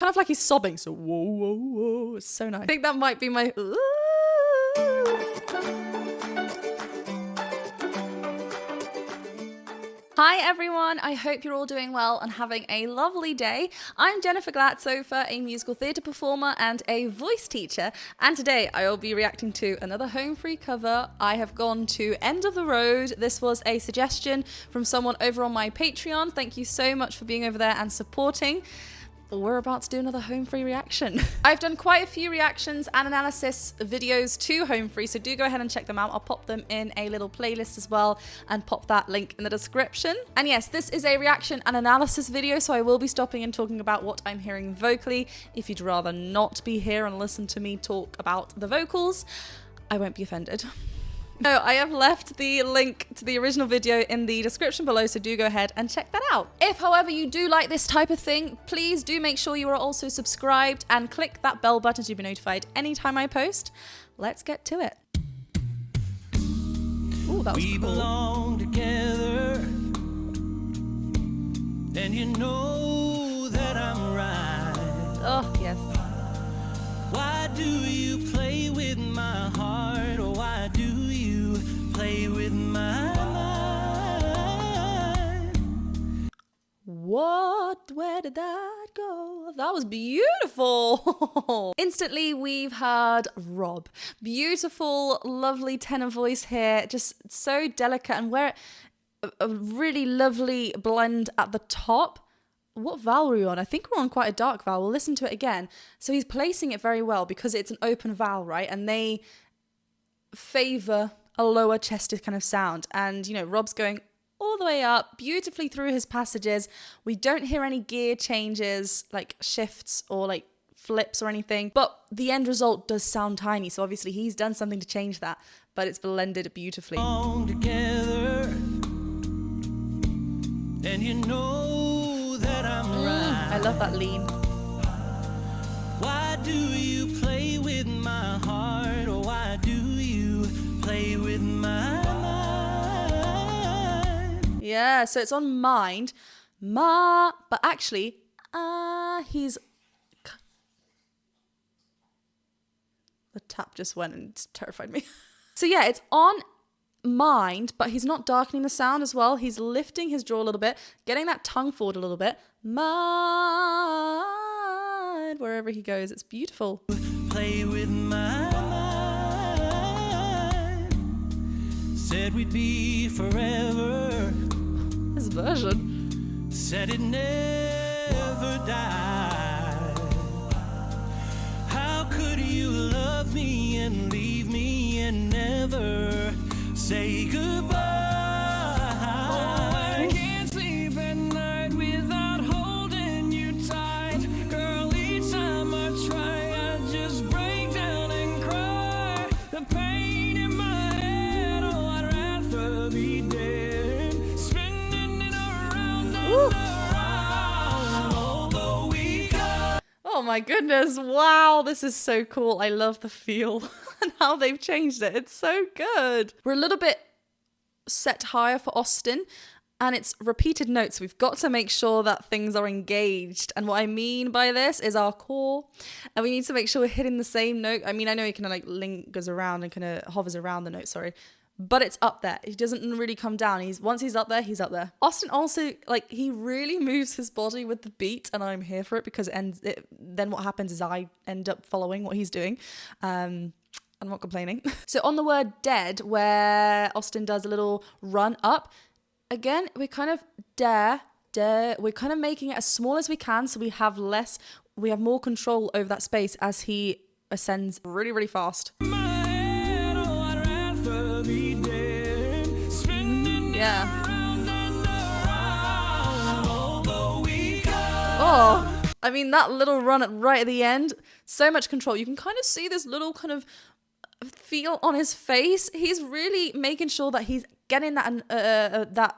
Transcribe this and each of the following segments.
Kind of like he's sobbing, so whoa, whoa, whoa. It's so nice. I think that might be my... Hi everyone, I hope you're all doing well and having a lovely day. I'm Jennifer Glatzhofer, a musical theatre performer and a voice teacher, and today I will be reacting to another Home Free cover. I have gone to End of the Road. This was a suggestion from someone over on my Patreon. Thank you so much for being over there and supporting. We're about to do another Home Free reaction. I've done quite a few reactions and analysis videos to Home Free, so do go ahead and check them out. I'll pop them in a little playlist as well and pop that link in the description. And yes, this is a reaction and analysis video, so I will be stopping and talking about what I'm hearing vocally. If you'd rather not be here and listen to me talk about the vocals, I won't be offended. So I have left the link to the original video in the description below, so do go ahead and check that out. If, however, you do like this type of thing, please do make sure you are also subscribed and click that bell button to be notified anytime I post. Let's get to it. Ooh, that was cool. We belong together, and you know that I'm right. Oh, yes. Why do you play with my heart, or why do you play with my mind? What? Where did that go? That was beautiful. Instantly, we've heard Rob. Beautiful, lovely tenor voice here. Just so delicate, and where a really lovely blend at the top. What vowel were we on? I think we're on quite a dark vowel. We'll listen to it again. So he's placing it very well because it's an open vowel, right? And they favour a lower chested kind of sound. And, you know, Rob's going all the way up beautifully through his passages. We don't hear any gear changes, like shifts or like flips or anything. But the end result does sound tiny. So obviously he's done something to change that. But it's blended beautifully. Together, and you know that I'm right. I love that lean. Why do you play with my heart, or why do you play with my mind? Yeah, so it's on mind, but actually, he's... The tap just went and it terrified me. So yeah, it's on mind, but he's not darkening the sound as well. He's lifting his jaw a little bit, getting that tongue forward a little bit. Mind, wherever he goes, it's beautiful. Play with my mind. Said we'd be forever. This version. Said it never died. How could you love me and leave me and never say goodbye? Oh, I can't sleep at night without holding you tight. Girl, each time I try, I just break down and cry. The pain in my head, oh, I'd rather be dead. Spinning it around and around, although we go. Oh my goodness, wow, this is so cool. I love the feel. And how they've changed it. It's so good. We're a little bit set higher for Austin, and it's repeated notes. We've got to make sure that things are engaged. And what I mean by this is our core. And we need to make sure we're hitting the same note. I mean, I know he kind of like lingers around and kind of hovers around the note, sorry. But it's up there. He doesn't really come down. Once he's up there, he's up there. Austin also, like, he really moves his body with the beat, and I'm here for it because then what happens is I end up following what he's doing. I'm not complaining. So on the word dead, where Austin does a little run up, again, we're kind of we're kind of making it as small as we can so we have more control over that space as he ascends really, really fast. Yeah. Oh, I mean, that little run right at the end, so much control. You can kind of see this little kind of feel on his face. He's really making sure that he's getting that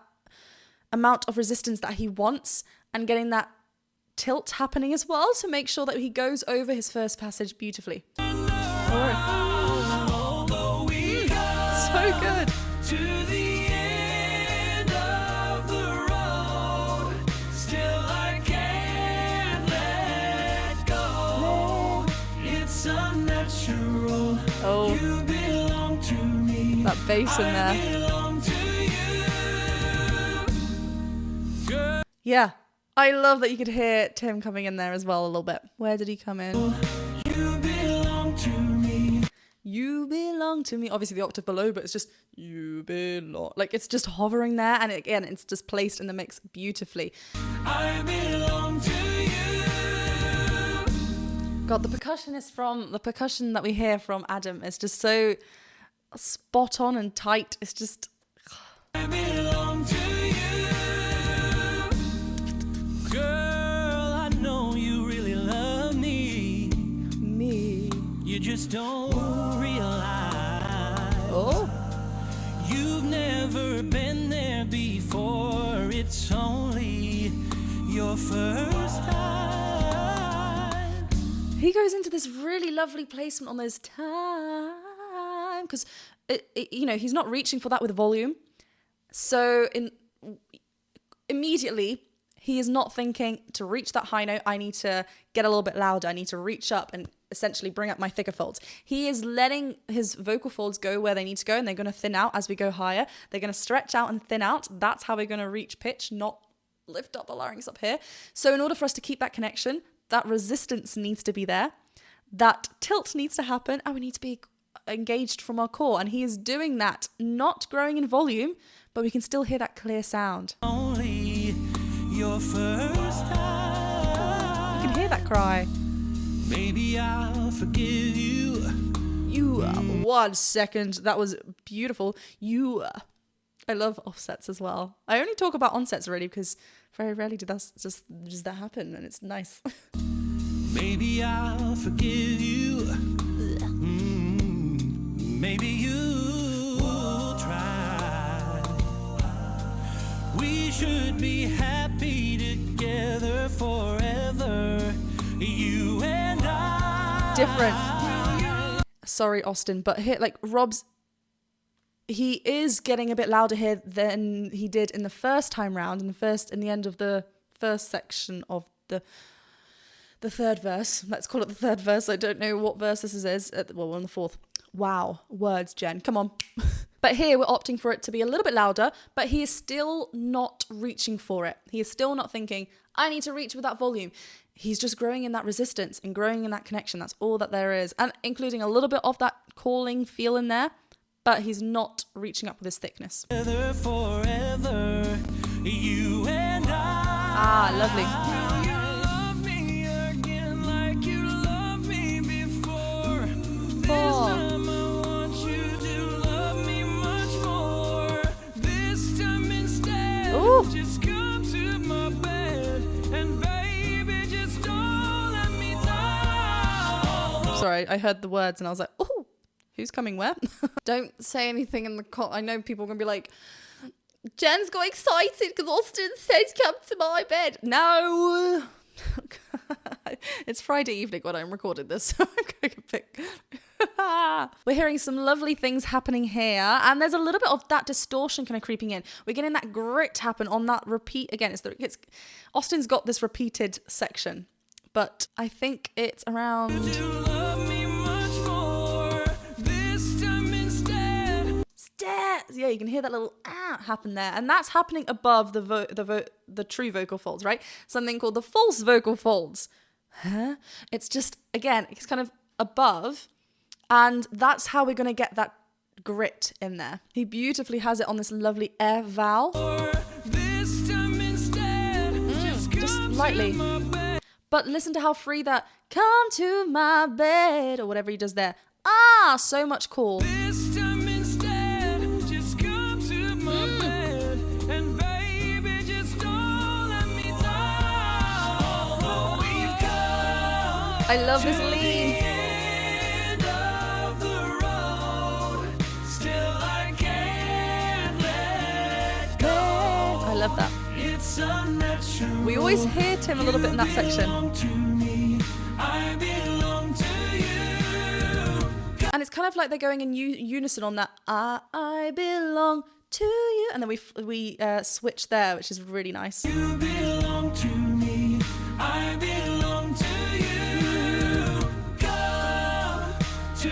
amount of resistance that he wants and getting that tilt happening as well to make sure that he goes over his first passage beautifully. So good. natural. Oh, You belong to me. that bass in I there. belong to you. Girl, Yeah, I love that you could hear Tim coming in there as well a little bit. Where did he come in? you belong to me. You belong to me. Obviously the octave below, but it's just you belong. Like it's just hovering there, and again, it's just placed in the mix beautifully. I belong to you. God, the percussion that we hear from Adam is just so spot on and tight. It's just I belong to you. Girl, I know you really love me. me. You just don't realize. Oh, You've never been there before. It's only your first time. he goes into this really lovely placement on those time because you know, he's not reaching for that with volume. So immediately he is not thinking to reach that high note, I need to get a little bit louder. I need to reach up and essentially bring up my thicker folds. He is letting his vocal folds go where they need to go, and they're going to thin out as we go higher. They're going to stretch out and thin out. That's how we're going to reach pitch, not lift up the larynx up here. So in order for us to keep that connection, that resistance needs to be there. That tilt needs to happen, and we need to be engaged from our core. And he is doing that, not growing in volume, but we can still hear that clear sound. Only your first time. You can hear that cry. Maybe I'll forgive you. You, 1 second, that was beautiful. You, I love offsets as well. I only talk about onsets really because very rarely does that happen, and it's nice. Maybe I'll forgive you. Maybe you'll try. We should be happy together forever. You and I. Different. Sorry, Austin, but here, like Rob's, he is getting a bit louder here than he did in the first time round, in the end of the first section of the third verse. Let's call it the third verse. I don't know what verse this is. Well, we're on the fourth. Wow, words, Jen. Come on. But here we're opting for it to be a little bit louder, but he is still not reaching for it. He is still not thinking, I need to reach with that volume. He's just growing in that resistance and growing in that connection. That's all that there is. And including a little bit of that calling feel in there, but he's not reaching up with his thickness. Together forever. You and I. Ah, lovely. Will you love me again like you loved me before? This time I want you to love me much more. This time instead, Ooh. just come to my bed and baby, just don't let me down. Sorry, I heard the words and I was like, oh, who's coming where? Don't say anything in the I know people are going to be like, Jen's got excited because Austin says come to my bed. No. It's Friday evening when I'm recording this, so I'm going to pick. We're hearing some lovely things happening here, and there's a little bit of that distortion kind of creeping in. We're getting that grit happen on that repeat again. It's Austin's got this repeated section, but I think it's around. You love me much more. This time instead. Yeah, you can hear that little happen there, and that's happening above the true vocal folds, right? Something called the false vocal folds. It's just, again, it's kind of above, and that's how we're going to get that grit in there. He beautifully has it on this lovely air vowel. This time instead, Just lightly. But listen to how free that come to my bed or whatever he does there. So much cool. This time instead, just come to my bed and baby, just don't let me down. Although we've come I love this to the lead. end of the road, still I can't let go. I love that. It's unnatural. We always hear Tim a little bit in that section. Belong to me. I belong to you. And it's kind of like they're going in unison on that. I belong to you. And then we switch there, which is really nice. You belong to me. I belong to you. Come to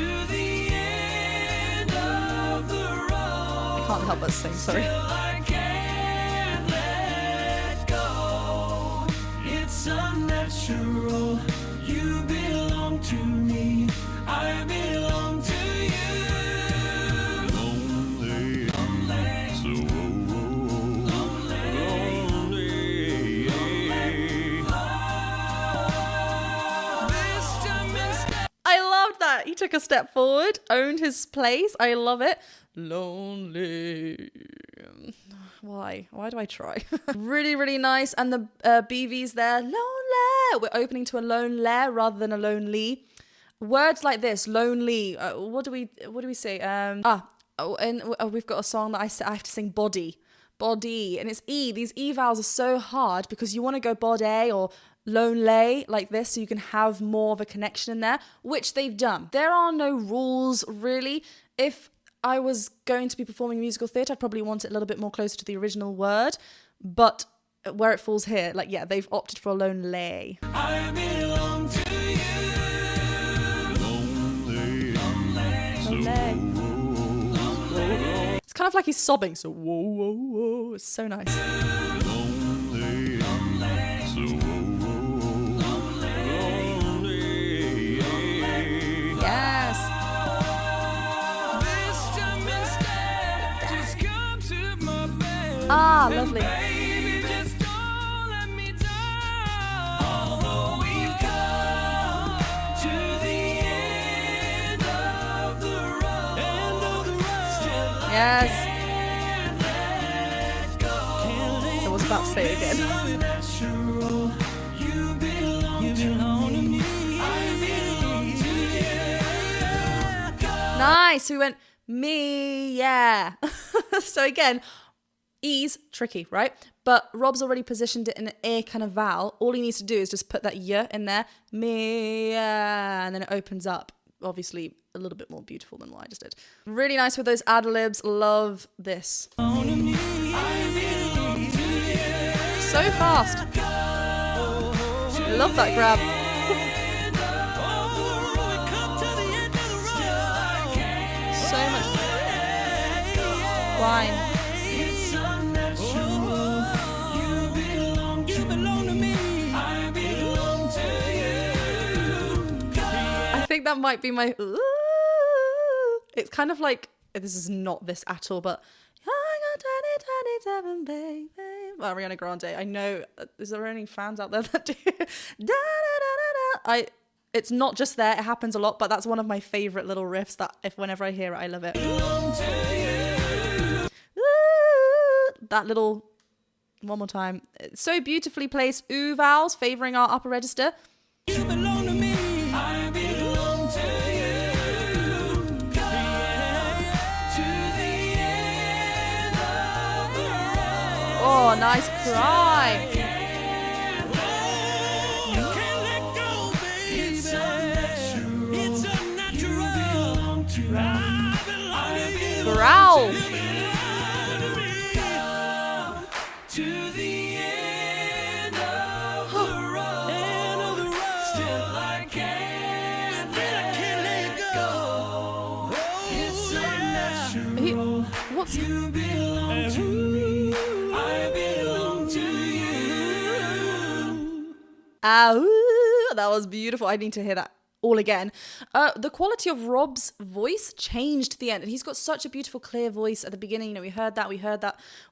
help but sing, sorry. Still I can't let go. It's unnatural. You belong to me. I belong to you. Lonely, lonely, so lonely, I loved that. He took a step forward, owned his place. I love it. Lonely. Why? Why do I try? Really, really nice. And the BV's there. Lonely. We're opening to a lonely rather than a lonely. Words like this, lonely. What do we say? We've got a song that I have to sing body. Body. And it's E. These E vowels are so hard because you want to go body or lonely like this so you can have more of a connection in there, which they've done. There are no rules really. If I was going to be performing musical theatre, I'd probably want it a little bit more closer to the original word, but where it falls here, like, yeah, they've opted for a lonely. I belong to you. Lonely, lonely, Lonely. It's kind of like he's sobbing, so whoa, whoa, whoa. It's so nice. lonely, lonely, so lonely. Yes. This time instead, just come to my bed. Ah, lovely. Baby, just don't let me down. Although we've come to the end of the road, still I Yes. can't let go. I was about to say it again. It's unnatural. You belong to me. I belong to you. Nice. So we went me, yeah. So again, E's tricky, right? But Rob's already positioned it in an A kind of vowel. All he needs to do is just put that y in there, me, yeah, and then it opens up. Obviously, a little bit more beautiful than what I just did. Really nice with those ad-libs. Love this. So fast. Love that grab. So much wine. It's unnatural. You belong to me. I belong to you. I think that might be my. Ooh. It's kind of like, this is not this at all, but I got 2027, baby. Well, Ariana Grande. I know. Is there any fans out there that do? Da, da, da, da, da. It's not just there. It happens a lot, but that's one of my favorite little riffs. That whenever I hear it, I love it. Ooh, that little. One more time. It's so beautifully placed. Ooh vowels favoring our upper register. You belong to me. I belong to you. To the end of the road. Oh, nice cry. Can't let go, baby. It's unnatural. It's unnatural. You belong to me. I belong Growl. to the end of the road. Still I can't let go. It's unnatural. What's You belong to me. I belong to you. Ow, that was beautiful. I need to hear that all again. The quality of Rob's voice changed at the end, and he's got such a beautiful, clear voice at the beginning. You know, we heard that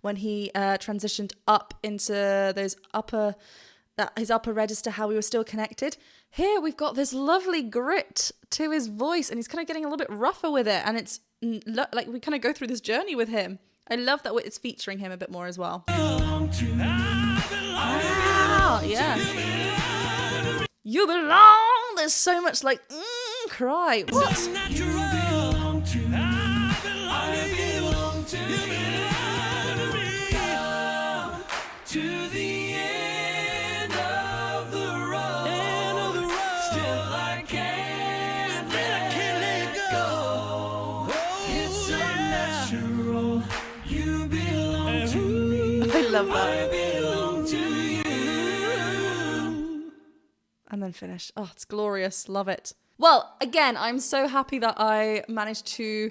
when he transitioned up into those his upper register, how we were still connected. Here we've got this lovely grit to his voice, and he's kind of getting a little bit rougher with it, and it's like we kind of go through this journey with him. I love that it's featuring him a bit more as well. Wow, yeah. You belong. There's so much like cry. What? To the end of the road. Still I can't let go. It's unnatural. You belong to me. I love that. I belong to you. And then finish. Oh, it's glorious. Love it. Well, again, I'm so happy that I managed to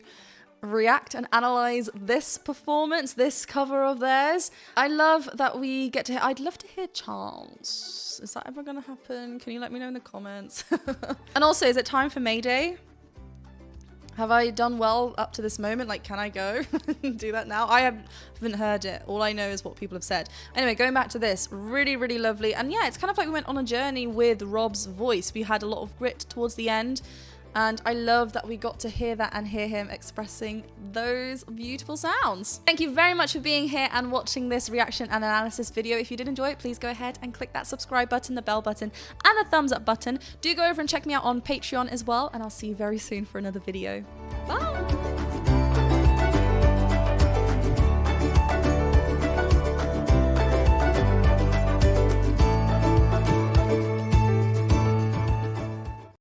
react and analyze this performance, this cover of theirs. I love that we get to hear, I'd love to hear Charles. Is that ever gonna happen? Can you let me know in the comments? And also, is it time for Mayday? Have I done well up to this moment? Like, can I go and do that now? I haven't heard it. All I know is what people have said. Anyway, going back to this, really, really lovely. And yeah, it's kind of like we went on a journey with Rob's voice. We had a lot of grit towards the end. And I love that we got to hear that and hear him expressing those beautiful sounds. Thank you very much for being here and watching this reaction and analysis video. If you did enjoy it, please go ahead and click that subscribe button, the bell button, and the thumbs up button. Do go over and check me out on Patreon as well, and I'll see you very soon for another video. Bye!